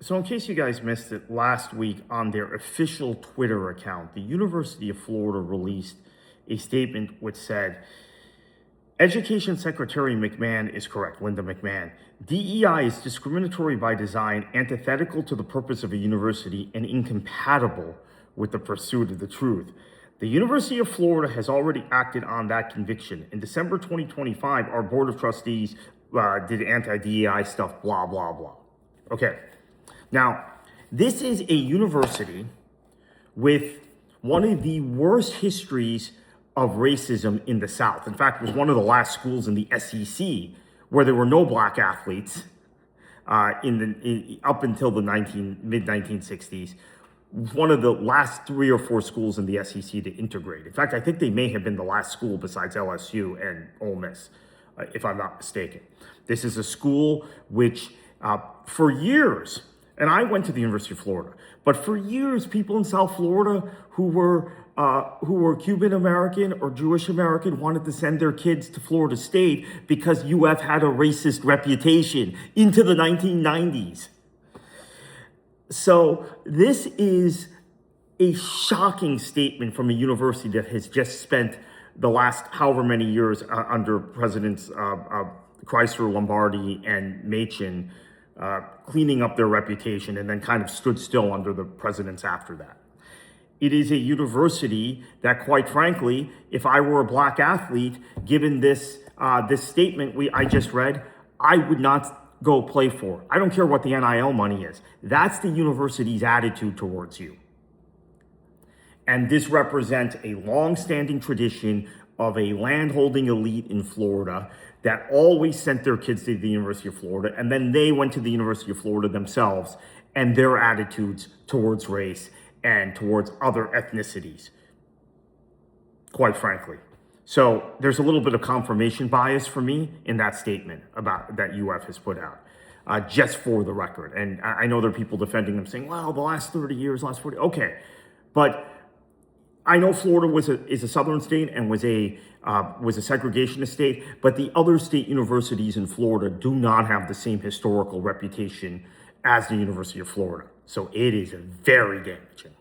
So in case you guys missed it, last week on their official Twitter account, the University of Florida released a statement which said, Education Secretary McMahon is correct, Linda McMahon. DEI is discriminatory by design, antithetical to the purpose of a university, and incompatible with the pursuit of the truth. The University of Florida has already acted on that conviction. In December 2025, our Board of Trustees did anti-DEI stuff, blah, blah, blah. Okay. Now, this is a university with one of the worst histories of racism in the South. In fact, it was one of the last schools in the SEC where there were no black athletes up until the mid-1960s. One of the last 3 or 4 schools in the SEC to integrate. In fact, I think they may have been the last school besides LSU and Ole Miss, if I'm not mistaken. This is a school which, for years, and I went to the University of Florida, but for years, people in South Florida who were Cuban American or Jewish American wanted to send their kids to Florida State because UF had a racist reputation into the 1990s. So this is a shocking statement from a university that has just spent the last however many years under Presidents Chrysler, Lombardi, and Machen cleaning up their reputation, and then kind of stood still under the presidents after that. It is a university that, quite frankly, if I were a black athlete, given this statement I just read, I would not go play for. I don't care what the NIL money is. That's the university's attitude towards you. And this represents a long-standing tradition of a landholding elite in Florida that always sent their kids to the University of Florida, and then they went to the University of Florida themselves and their attitudes towards race and towards other ethnicities, quite frankly. So there's a little bit of confirmation bias for me in that statement about that UF has put out, just for the record. And I know there are people defending them saying, well, the last 30 years, last 40, okay. But I know Florida is a southern state and was a segregationist state, but the other state universities in Florida do not have the same historical reputation as the University of Florida. So it is very damaging.